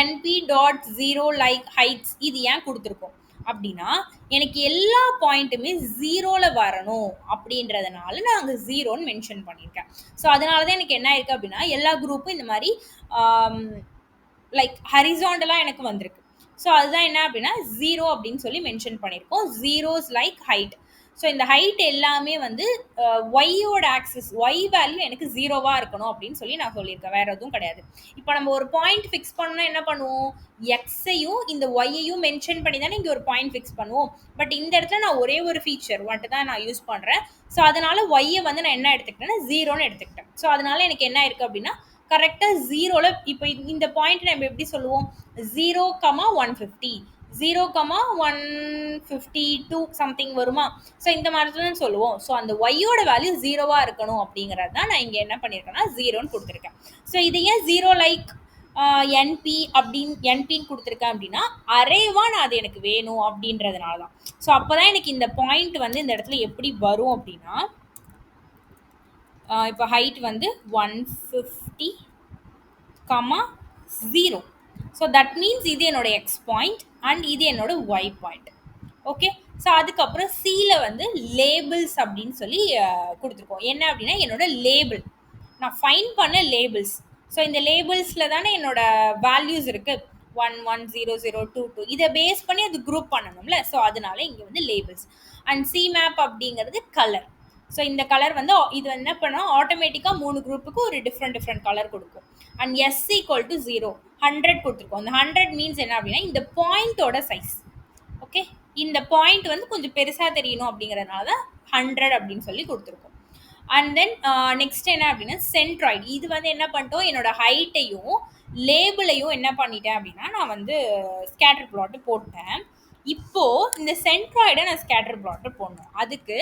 np.0 like heights இது ஏன் கொடுத்துருக்கோம் அப்படின்னா, எனக்கு எல்லா பாயிண்ட்டுமே 0ல வரணும் அப்படின்றதுனால நான் அங்கே 0ன்னு மென்ஷன் பண்ணியிருக்கேன். ஸோ அதனால தான் எனக்கு என்ன இருக்குது அப்படின்னா, எல்லா குரூப்பும் இந்த மாதிரி லைக் ஹரிசாண்டலாக எனக்கு வந்திருக்கு. ஸோ அதுதான் என்ன அப்படின்னா 0 அப்படின்னு சொல்லி மென்ஷன் பண்ணியிருக்கோம். Zeros like height. ஸோ இந்த ஹைட் எல்லாமே வந்து ஒய்யோட ஆக்சிஸ், ஒய் வேல்யூ எனக்கு 0வா இருக்கணும் அப்படின்னு சொல்லி நான் சொல்லியிருக்கேன், வேற எதுவும் கிடையாது. இப்போ நம்ம ஒரு பாயிண்ட் ஃபிக்ஸ் பண்ணோம்னா என்ன பண்ணுவோம், எக்ஸையும் இந்த ஒய்யையும் மென்ஷன் பண்ணி தானே இங்கே ஒரு பாயிண்ட் ஃபிக்ஸ் பண்ணுவோம். பட் இந்த இடத்துல நான் ஒரே ஒரு ஃபீச்சர் மட்டும் தான் நான் யூஸ் பண்ணுறேன். ஸோ அதனால ஒய்யை வந்து நான் என்ன எடுத்துக்கிட்டேன்னா 0ன்னு எடுத்துக்கிட்டேன். ஸோ அதனால எனக்கு என்ன இருக்குது அப்படின்னா, கரெக்டாக 0ல இப்போ இந்த பாயிண்ட் நம்ம எப்படி சொல்லுவோம், 0,150 0,152 சம்திங் வருமா. ஸோ இந்த மாதிரி தான் சொல்லுவோம். ஸோ அந்த ஒய்யோட வேல்யூ 0வா இருக்கணும் அப்படிங்கிறது தான் நான் இங்கே என்ன பண்ணியிருக்கேன்னா 0ன்னு கொடுத்துருக்கேன். ஸோ இது ஏன் 0 லைக் என்பி என்பின்னு கொடுத்துருக்கேன் அப்படின்னா, அரேவா நான் அது எனக்கு வேணும் அப்படின்றதுனால தான். ஸோ அப்போ தான் எனக்கு இந்த பாயிண்ட் வந்து இந்த இடத்துல எப்படி வரும் அப்படின்னா, இப்போ ஹைட் வந்து 150, 0. ஸோ தட் மீன்ஸ் இது என்னோட எக்ஸ் பாயிண்ட் அண்ட் இது என்னோட ஒய் பாயிண்ட். ஓகே, ஸோ அதுக்கப்புறம் சியில் வந்து லேபிள்ஸ் அப்படின்னு சொல்லி கொடுத்துருக்கோம். என்ன அப்படின்னா என்னோட லேபிள், நான் ஃபைன் பண்ண லேபிள்ஸ். ஸோ இந்த லேபிள்ஸில் தானே என்னோட வேல்யூஸ் இருக்குது, 1 1 0 0 2 2. இதை பேஸ் பண்ணி அது குரூப் பண்ணணும்ல. ஸோ அதனால இங்கே வந்து லேபிள்ஸ். அண்ட் சி மேப் அப்படிங்கிறது கலர். ஸோ இந்த கலர் வந்து இது என்ன பண்ணோம், ஆட்டோமேட்டிக்காக 3 குரூப்புக்கு ஒரு டிஃப்ரெண்ட் கலர் கொடுக்கும். அண்ட் எஸ் ஈக்குவல் டு 0 100 கொடுத்துருக்கோம். அந்த 100 மீன்ஸ் என்ன அப்படின்னா இந்த பாயிண்டோட சைஸ். ஓகே, இந்த பாயிண்ட் வந்து கொஞ்சம் பெருசாக தெரியணும் அப்படிங்கிறதுனால தான் 100 அப்படின்னு சொல்லி கொடுத்துருக்கோம். அண்ட் தென் நெக்ஸ்ட் என்ன அப்படின்னா சென்ட்ராய்டு. இது வந்து என்ன பண்ணிட்டோம், என்னோட ஹைட்டையும் லேபிளையும் என்ன பண்ணிட்டேன் அப்படின்னா நான் வந்து ஸ்கேட்டர் பிளாட் போட்டேன். இப்போ இந்த சென்ட்ராய்டை நான் ஸ்கேட்டர் பிளாட் போடணும். அதுக்கு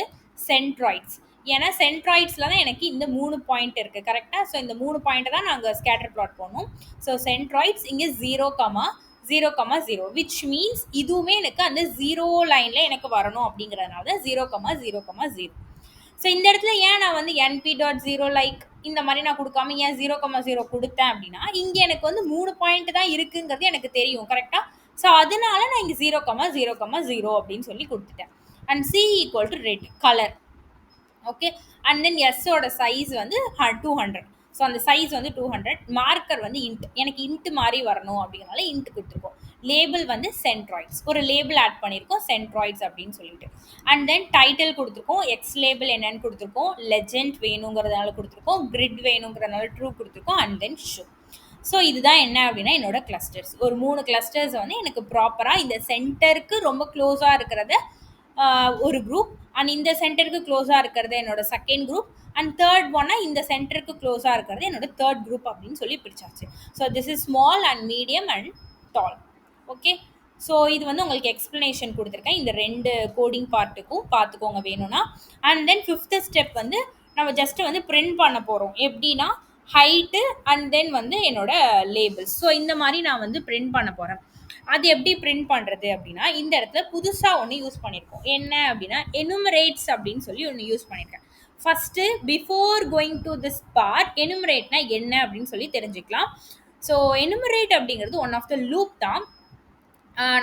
சென்ட்ராய்ட்ஸ், ஏன்னா சென்ட்ராய்ட்ஸ்ல தான் எனக்கு இந்த 3 பாயிண்ட் இருக்கு கரெக்டா. ஸோ இந்த 3 பாயிண்ட் தான் நாங்கள் ஸ்கேட்டர் பிளாட் போடணும். ஸோ சென்ட்ராய்ட்ஸ் இங்கே 0,0,0 விச் மீன்ஸ் இதுவுமே எனக்கு அந்த 0 லைன்ல எனக்கு வரணும் அப்படிங்கிறதுனால தான் 0,0,0. ஸோ இந்த இடத்துல ஏன் நான் வந்து np.0 லைக் இந்த மாதிரி நான் கொடுக்காம ஏன் 0,0 கொடுத்தேன் அப்படின்னா, இங்கே எனக்கு வந்து 3 பாயிண்ட் தான் இருக்குங்கிறது எனக்கு தெரியும் கரெக்டா. ஸோ அதனால நான் இங்கே 0,0,0 அப்படின்னு சொல்லி கொடுத்துட்டேன். And c equal to red colour. Okay. And then எஸ்ஸோட சைஸ் வந்து 200. ஸோ அந்த சைஸ் வந்து 200. மார்க்கர் வந்து இன்ட், எனக்கு இன்ட் மாதிரி வரணும் அப்படிங்கிறனால இன்ட் கொடுத்துருக்கோம். லேபிள் வந்து சென்ட்ராய்ட்ஸ், ஒரு லேபிள் ஆட் பண்ணியிருக்கோம் சென்ட்ராய்ட்ஸ் அப்படின்னு சொல்லிட்டு. அண்ட் தென் டைட்டில் கொடுத்துருக்கோம், எக்ஸ் லேபிள் என்னன்னு கொடுத்துருக்கோம், லெஜெண்ட் வேணுங்கிறதுனால கொடுத்துருக்கோம், கிரிட் வேணுங்கிறதுனால ட்ரூ கொடுத்துருக்கோம், அண்ட் தென் ஷோ. ஸோ இதுதான் என்ன அப்படின்னா என்னோட கிளஸ்டர்ஸ். ஒரு 3 கிளஸ்டர்ஸ் வந்து எனக்கு ப்ராப்பராக இந்த சென்டருக்கு ரொம்ப க்ளோஸாக இருக்கிறத ஒரு குரூப், அண்ட் இந்த சென்டருக்கு க்ளோஸாக இருக்கிறது என்னோட செகண்ட் குரூப், அண்ட் தேர்ட் ஒன்னா இந்த சென்டருக்கு க்ளோஸாக இருக்கிறது என்னோட தேர்ட் குரூப் அப்படின்னு சொல்லி பிரிச்சாச்சு. So this is small and medium and tall. Okay. So இது வந்து உங்களுக்கு எக்ஸ்ப்ளனேஷன் கொடுத்துருக்கேன் இந்த 2 கோடிங் பார்ட்டுக்கும், பார்த்துக்கோங்க வேணும்னா. அண்ட் தென் 5th ஸ்டெப் வந்து நம்ம ஜஸ்ட் வந்து பிரிண்ட் பண்ண போகிறோம். எப்படின்னா ஹைட்டு அண்ட் தென் வந்து என்னோட லேபிள்ஸ். ஸோ இந்த மாதிரி நான் வந்து பிரிண்ட் பண்ண போகிறேன். அது எப்படி பிரிண்ட் பண்ணுறது அப்படின்னா, இந்த இடத்துல புதுசாக ஒன்று யூஸ் பண்ணியிருக்கோம். என்ன அப்படின்னா எனுமரேட்ஸ் அப்படின்னு சொல்லி ஒன்று யூஸ் பண்ணியிருக்கேன். First before going to this part, எனுமரேட்னா என்ன அப்படின்னு சொல்லி தெரிஞ்சுக்கலாம். ஸோ எனுமரேட் அப்படிங்கிறது ஒன் ஆஃப் த லூப் தான்.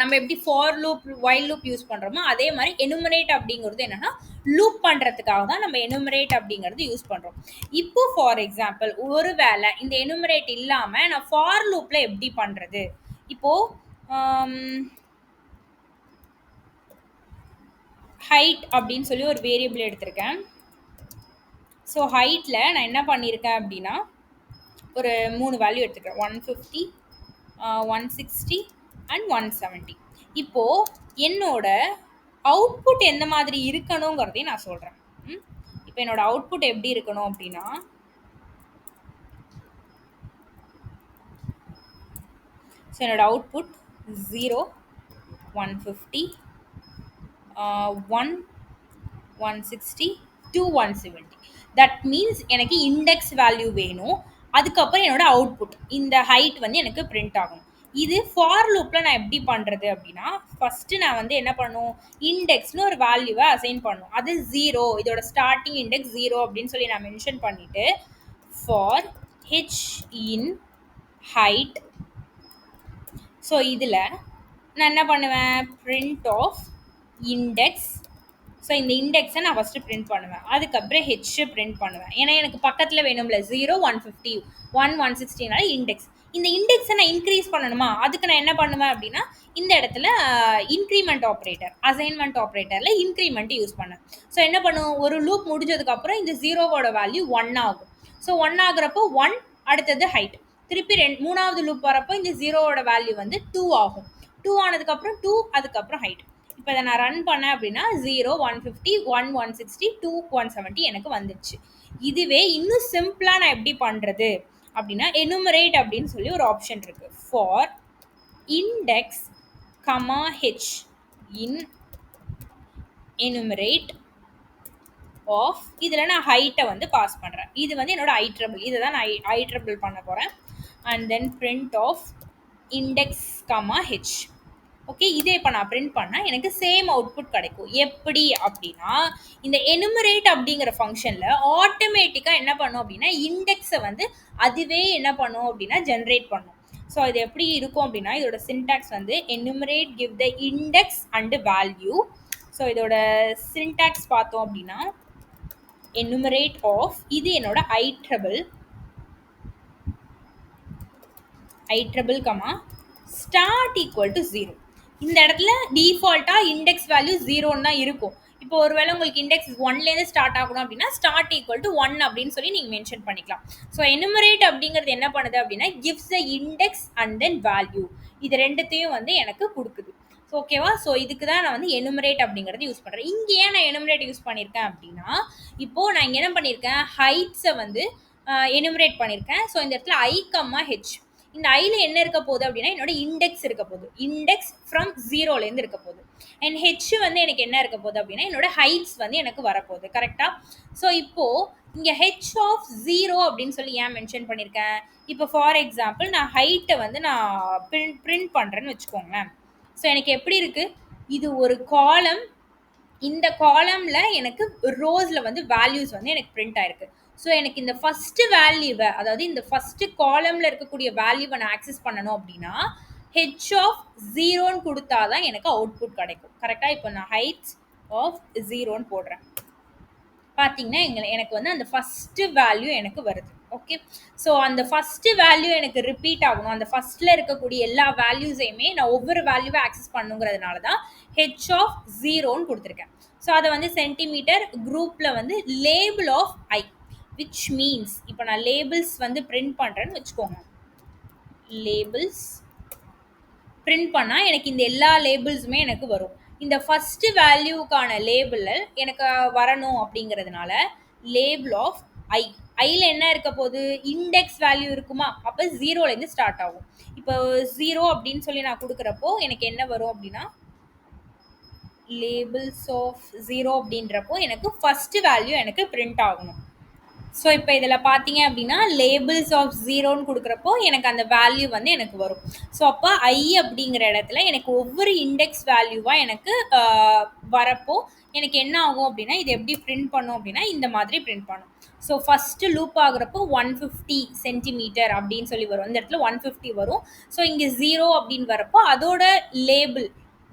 நம்ம எப்படி for loop, while loop use பண்ணுறோமோ அதே மாதிரி எனுமரேட் அப்படிங்கிறது என்னென்னா லூப் பண்ணுறதுக்காக தான் நம்ம எனுமரேட் அப்படிங்கிறது யூஸ் பண்ணுறோம். இப்போ ஃபார் எக்ஸாம்பிள் ஒரு வேளை இந்த எனுமரேட் இல்லாமல் நான் ஃபார் லூப்பில் எப்படி பண்ணுறது, இப்போது ஹைட் அப்படின்னு சொல்லி ஒரு வேரியபிள் எடுத்திருக்கேன். ஸோ ஹைட்டில் நான் என்ன பண்ணியிருக்கேன் அப்படின்னா ஒரு 3 வேல்யூ எடுத்துக்கிறேன், 150, 160 அண்ட் 170. இப்போது என்னோட அவுட்புட் எந்த மாதிரி இருக்கணுங்கிறதையும் நான் சொல்கிறேன். இப்போ என்னோட அவுட்புட் எப்படி இருக்கணும் அப்படின்னா, ஸோ என்னோட அவுட்புட் 0, 150, 1, 160 to 170. தட் மீன்ஸ் எனக்கு இண்டெக்ஸ் வேல்யூ வேணும். அதுக்கப்புறம் என்னோட அவுட்புட் இந்த ஹைட் வந்து எனக்கு பிரிண்ட் ஆகும். இது ஃபார் லூப்பில் நான் எப்படி பண்ணுறது அப்படின்னா, ஃபஸ்ட்டு நான் வந்து என்ன பண்ணும், இண்டெக்ஸ்னு ஒரு வேல்யூவை அசைன் பண்ணும். அது 0, இதோட ஸ்டார்டிங் இண்டெக்ஸ் 0 அப்படின்னு சொல்லி நான் மென்ஷன் பண்ணிவிட்டு for H in height. So இதில் நான் என்ன பண்ணுவேன், பிரிண்ட் ஆஃப் இண்டெக்ஸ். ஸோ இந்த இண்டெக்ஸை நான் ஃபஸ்ட்டு பிரிண்ட் பண்ணுவேன். அதுக்கப்புறம் ஹெச் பிரிண்ட் பண்ணுவேன். ஏன்னா எனக்கு பக்கத்தில் வேணும்ல 0, 150, 1, 160னால இண்டெக்ஸ். இந்த இண்டெக்ஸை நான் இன்க்ரீஸ் பண்ணணுமா, அதுக்கு நான் என்ன பண்ணுவேன் அப்படின்னா இந்த இடத்துல இன்க்ரிமெண்ட் ஆப்ரேட்டர், அசைன்மெண்ட் ஆப்ரேட்டரில் இன்க்ரிமெண்ட் யூஸ் பண்ணேன். ஸோ என்ன பண்ணுவோம், ஒரு லூப் முடிஞ்சதுக்கப்புறம் இந்த 0வோட வேல்யூ 1 ஆகும். ஸோ 1 ஆகுறப்போ 1, அடுத்தது ஹைட். திருப்பி 3வது லூப் வரப்போ இந்த 0வோட வேல்யூ வந்து 2 ஆகும். 2 ஆனதுக்கப்புறம் 2, அதுக்கப்புறம் ஹைட். இப்போ இதை நான் ரன் பண்ணேன் அப்படின்னா 0, 150, 1, 160, 2, 170 எனக்கு வந்துடுச்சு. இதுவே இன்னும் சிம்பிளாக நான் எப்படி பண்ணுறது அப்படின்னா, எனுமரேட் அப்படின்னு சொல்லி ஒரு ஆப்ஷன் இருக்குது. For index comma H in enumerate of, இதில் நான் ஹைட்டை வந்து பாஸ் பண்ணுறேன். இது வந்து என்னோட ஐட்ரபிள், இதை தான் நான் ஐட்ரபிள் பண்ண போகிறேன். And then print of index comma H. Okay. இதே இப்போ நான் பிரிண்ட் பண்ணால் எனக்கு சேம் அவுட்புட் கிடைக்கும். எப்படி அப்படின்னா, இந்த எனுமரேட் அப்படிங்கிற ஃபங்க்ஷனில் ஆட்டோமேட்டிக்காக என்ன பண்ணும் அப்படின்னா இண்டெக்ஸை வந்து அதுவே என்ன பண்ணும் அப்படின்னா ஜென்ரேட் பண்ணும். ஸோ இது எப்படி இருக்கும் அப்படின்னா, இதோட சின்டாக்ஸ் வந்து enumerate give the index and value. So இதோட சின்டாக்ஸ் பார்த்தோம் அப்படின்னா எனுமரேட் ஆஃப், இது என்னோட iterable comma start equal to 0. இந்த இடத்துல டிஃபால்ட்டாக இண்டெக்ஸ் வேல்யூ 0ன்னு தான் இருக்கும். இப்போ ஒருவேளை உங்களுக்கு இண்டெக்ஸ் 1லேருந்து ஸ்டார்ட் ஆகணும் அப்படின்னா ஸ்டார்ட் ஈக்குவல் டு 1 அப்படின்னு சொல்லி நீங்கள் மென்ஷன் பண்ணிக்கலாம். ஸோ எனுமரேட் அப்படிங்கிறது என்ன பண்ணுது அப்படின்னா gives the index and then value, இது ரெண்டுத்தையும் வந்து எனக்கு கொடுக்குது. ஸோ ஓகேவா. ஸோ இதுக்கு தான் நான் வந்து எனுமரேட் அப்படிங்கிறது யூஸ் பண்ணுறேன். இங்கே ஏன் நான் எனுமரேட் யூஸ் பண்ணியிருக்கேன் அப்படின்னா, இப்போது நான் இங்கே என்ன பண்ணியிருக்கேன், ஹைட்ஸை வந்து எனுமரேட் பண்ணியிருக்கேன். ஸோ இந்த இடத்துல ஐ கம்மா ஹெச், இந்த ஐல என்ன இருக்க போகுது அப்படின்னா என்னோட இண்டெக்ஸ் இருக்க போகுது. இண்டெக்ஸ் ஃப்ரம் 0லேருந்து இருக்க போகுது. அண்ட் ஹெச் வந்து எனக்கு என்ன இருக்க போகுது அப்படின்னா என்னோட ஹைட்ஸ் வந்து எனக்கு வரப்போகுது. கரெக்டா? ஸோ இப்போ இங்க ஹெச் ஆஃப் 0 அப்படின்னு சொல்லி ஏன் மென்ஷன் பண்ணியிருக்கேன்? இப்போ ஃபார் எக்ஸாம்பிள் நான் ஹைட்டை வந்து நான் பிரிண்ட் பண்றேன்னு வச்சுக்கோங்களேன். ஸோ எனக்கு எப்படி இருக்கு? இது ஒரு காலம். இந்த காலம்ல எனக்கு ரோஸ்ல வந்து வேல்யூஸ் வந்து எனக்கு பிரிண்ட் ஆயிருக்கு. ஸோ எனக்கு இந்த ஃபர்ஸ்ட் வேல்யூவை, அதாவது இந்த ஃபர்ஸ்ட் காலம்ல இருக்கக்கூடிய வேல்யூவை நான் ஆக்சஸ் பண்ணணும் அப்படின்னா ஹெச் ஆஃப் 0ன்னு கொடுத்தாதான் எனக்கு அவுட்புட் கிடைக்கும். கரெக்டா? இப்போ நான் ஹைட்ஸ் ஆஃப் 0ன்னு போடுறேன். பார்த்தீங்கன்னா எனக்கு வந்து அந்த ஃபர்ஸ்ட் வேல்யூ எனக்கு வருது. ஓகே. ஸோ அந்த ஃபர்ஸ்ட் வேல்யூ எனக்கு ரிப்பீட் ஆகணும். அந்த ஃபர்ஸ்ட்ல இருக்கக்கூடிய எல்லா வேல்யூஸையுமே நான் ஒவ்வொரு வேல்யூவை ஆக்சஸ் பண்ணுங்கிறதுனால தான் ஹெச் ஆஃப் 0ன்னு கொடுத்துருக்கேன். ஸோ அதை வந்து சென்டிமீட்டர் குரூப்ல வந்து label of I, which means இப்போ நான் லேபிள்ஸ் வந்து பிரிண்ட் பண்றேன்னு வச்சுக்கோங்க. லேபிள்ஸ் பிரிண்ட் பண்ணா எனக்கு இந்த எல்லா லேபிள்ஸுமே எனக்கு வரும். இந்த ஃபர்ஸ்ட் வேல்யூக்கான லேபிள் எனக்கு வரணும் அப்படிங்கிறதுனால லேபிள் ஆஃப் ஐ, ஐல என்ன இருக்க போகுது? இண்டெக்ஸ் வேல்யூ இருக்குமா? அப்போ 0லேருந்து ஸ்டார்ட் ஆகும். இப்போ 0 அப்படின்னு சொல்லி நான் கொடுக்குறப்போ எனக்கு என்ன வரும் அப்படின்னா லேபிள்ஸ் ஆஃப் 0 அப்படின்றப்போ எனக்கு ஃபர்ஸ்ட் வேல்யூ எனக்கு பிரிண்ட் ஆகணும். ஸோ இப்போ இதில் பார்த்தீங்க அப்படின்னா லேபிள்ஸ் ஆஃப் 0ன்னு கொடுக்குறப்போ எனக்கு அந்த வேல்யூ வந்து எனக்கு வரும். ஸோ அப்போ ஐ அப்படிங்கிற இடத்துல எனக்கு ஒவ்வொரு இண்டெக்ஸ் வேல்யூவாக எனக்கு வரப்போ எனக்கு என்ன ஆகும் அப்படின்னா இது எப்படி பிரிண்ட் பண்ணும் அப்படின்னா இந்த மாதிரி பிரிண்ட் பண்ணும். ஸோ ஃபஸ்ட்டு லூப் ஆகுறப்போ 150 சென்டிமீட்டர் அப்படின்னு சொல்லி வரும். இந்த இடத்துல 150 வரும். ஸோ இங்கே 0 அப்படின்னு வரப்போ அதோட லேபிள்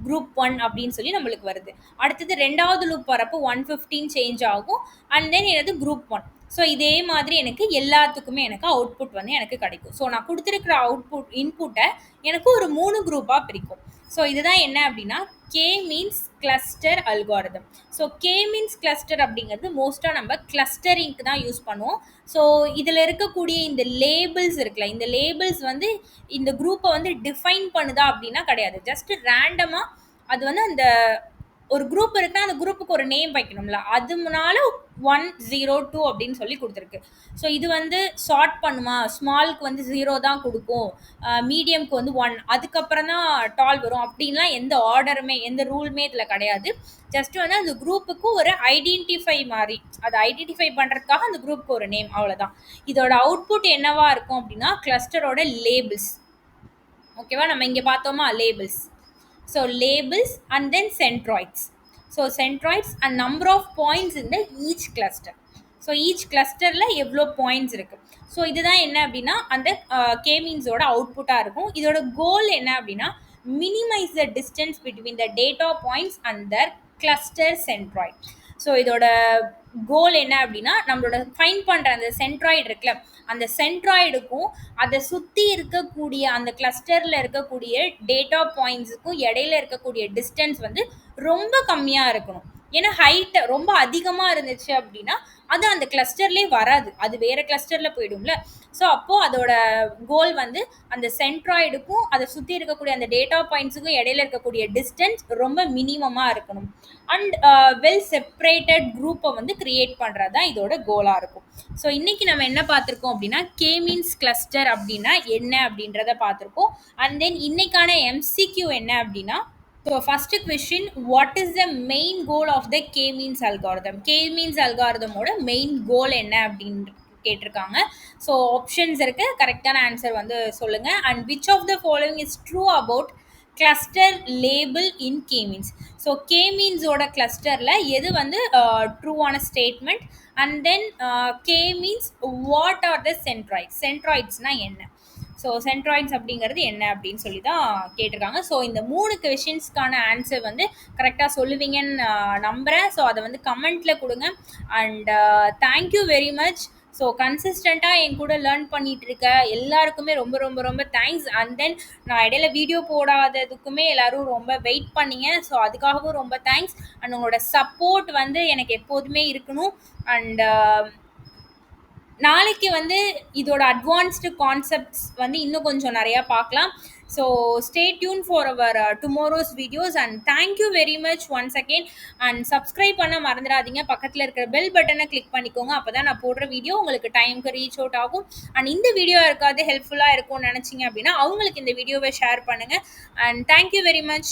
குரூப் 1 அப்படின்னு சொல்லி நம்மளுக்கு வருது. அடுத்தது ரெண்டாவது லூப் வரப்போ 115 சேஞ்ச் ஆகும். அண்ட் தென் எனது குரூப் 1. ஸோ இதே மாதிரி எனக்கு எல்லாத்துக்குமே எனக்கு அவுட்புட் வந்து எனக்கு கிடைக்கும். ஸோ நான் கொடுத்துருக்கிற அவுட்புட் இன்புட்டை எனக்கு ஒரு 3 குரூப்பாக பிரிக்கும். ஸோ இதுதான் என்ன அப்படின்னா K means cluster algorithm. So K means cluster அப்படிங்கிறது மோஸ்ட்டாக நம்ம கிளஸ்டரிங்க்கு தான் யூஸ் பண்ணுவோம். ஸோ இதில் இருக்கக்கூடிய இந்த லேபிள்ஸ் இருக்குல்ல, இந்த லேபிள்ஸ் வந்து இந்த குரூப்பை வந்து டிஃபைன் பண்ணுதா அப்படின்னா கிடையாது. ஜஸ்ட் ரேண்டமாக அது வந்து அந்த ஒரு குரூப் இருக்குன்னா அந்த குரூப்புக்கு ஒரு நேம் வைக்கணும்ல, அதுனால 102 அப்படின்னு சொல்லி கொடுத்துருக்கு. ஸோ இது வந்து ஷார்ட் பண்ணுமா? ஸ்மால்க்கு வந்து 0 தான் கொடுக்கும், மீடியம்க்கு வந்து 1, அதுக்கப்புறம் தான் டால் வரும் அப்படின்லாம் எந்த ஆர்டருமே எந்த ரூலுமே இதில் கிடையாது. ஜஸ்ட் வந்து அந்த குரூப்புக்கு ஒரு ஐடென்டிஃபை மாதிரி, அதை ஐடென்டிஃபை பண்ணுறதுக்காக அந்த குரூப்புக்கு ஒரு நேம், அவ்வளோதான். இதோட அவுட்புட் என்னவா இருக்கும் அப்படின்னா கிளஸ்டரோட லேபிள்ஸ். ஓகேவா? நம்ம இங்கே பார்த்தோமா labels. So labels and then centroids. So centroids and number of points in the each cluster. So each clusterல எவ்வளோ பாயிண்ட்ஸ் இருக்கு. ஸோ இதுதான் என்ன அப்படின்னா அந்த கே மீன்ஸோட அவுட்புட்டாக இருக்கும். இதோட கோல் என்ன அப்படின்னா minimize the distance between the data points and the cluster centroid. So இதோட கோல் என்ன அப்படின்னா நம்மளோட ஃபைன் பண்ணுற அந்த சென்ட்ராய்டு இருக்குல்ல, அந்த சென்ட்ராய்டுக்கும் அதை சுற்றி இருக்கக்கூடிய அந்த கிளஸ்டரில் இருக்கக்கூடிய டேட்டா பாயிண்ட்ஸுக்கும் இடையில இருக்கக்கூடிய டிஸ்டன்ஸ் வந்து ரொம்ப கம்மியாக இருக்கணும். ஏன்னா ஹைட்டு ரொம்ப அதிகமாக இருந்துச்சு அப்படின்னா அது அந்த கிளஸ்டர்லேயே வராது, அது வேறு கிளஸ்டரில் போயிடும்ல. ஸோ அப்போது அதோட கோல் வந்து அந்த சென்ட்ராய்டுக்கும் அதை சுற்றி இருக்கக்கூடிய அந்த டேட்டா பாயிண்ட்ஸுக்கும் இடையில இருக்கக்கூடிய டிஸ்டன்ஸ் ரொம்ப மினிமமாக இருக்கணும். அண்ட் வெல் செப்பரேட்டட் குரூப்பை வந்து கிரியேட் பண்ணுறது தான் இதோட கோலாக இருக்கும். ஸோ இன்றைக்கி நம்ம என்ன பார்த்துருக்கோம் அப்படின்னா கே மீன்ஸ் கிளஸ்டர் அப்படின்னா என்ன அப்படின்றத பார்த்துருக்கோம். அண்ட் தென் இன்னைக்கான எம்சிக்யூ என்ன அப்படின்னா, so first question, what is the main goal of the K means algorithm? K means அல்காரிதமோட மெயின் கோல் என்ன அப்படின்னு கேட்டிருக்காங்க. ஸோ ஆப்ஷன்ஸ் இருக்குது, கரெக்டான ஆன்சர் வந்து சொல்லுங்கள். And which of the following is true about cluster label in K means? So K மீன்ஸோட கிளஸ்டரில் எது வந்து ட்ரூவான statement? And then K means what are the centroids? சென்ட்ராய்ட்ஸ்னால் என்ன? ஸோ சென்ட்ராய்ட்ஸ் அப்படிங்கிறது என்ன அப்படின்னு சொல்லி தான் கேட்டிருக்காங்க. ஸோ இந்த 3 கொஷின்ஸ்க்கான ஆன்சர் வந்து கரெக்டாக சொல்லுவீங்கன்னு நம்புகிறேன். ஸோ அதை வந்து கமெண்ட்டில் கொடுங்க. And thank you very much. So கன்சிஸ்டண்ட்டாக என் கூட லேர்ன் பண்ணிகிட்டு இருக்க எல்லாருக்குமே ரொம்ப ரொம்ப ரொம்ப தேங்க்ஸ். அண்ட் தென் நான் இடையில வீடியோ போடாததுக்குமே எல்லோரும் ரொம்ப வெயிட் பண்ணிங்க. ஸோ அதுக்காகவும் ரொம்ப தேங்க்ஸ். அண்ட் உங்களோட சப்போர்ட் வந்து எனக்கு எப்போதுமே இருக்கணும். அண்ட் நாளைக்கு வந்து இதோட அட்வான்ஸ்டு கான்செப்ட்ஸ் வந்து இன்னும் கொஞ்சம் நிறையா பார்க்கலாம். So stay tuned for our tomorrow's videos, and thank you very much once again. And subscribe பண்ண மறந்துடாதீங்க. பக்கத்துல இருக்கிற பெல் பட்டனை கிளிக் பண்ணிக்கோங்க. அப்பதான் நான் போடுற வீடியோ உங்களுக்கு டைம்க்கு ரீச் அவுட் ஆகும். அண்ட் இந்த வீடியோ யாருக்காவது ஹெல்ப்ஃபுல்லா இருக்கும்னு நினைச்சீங்க அப்படின்னா அவங்களுக்கு இந்த வீடியோவை ஷேர் பண்ணுங்க. And thank you very much.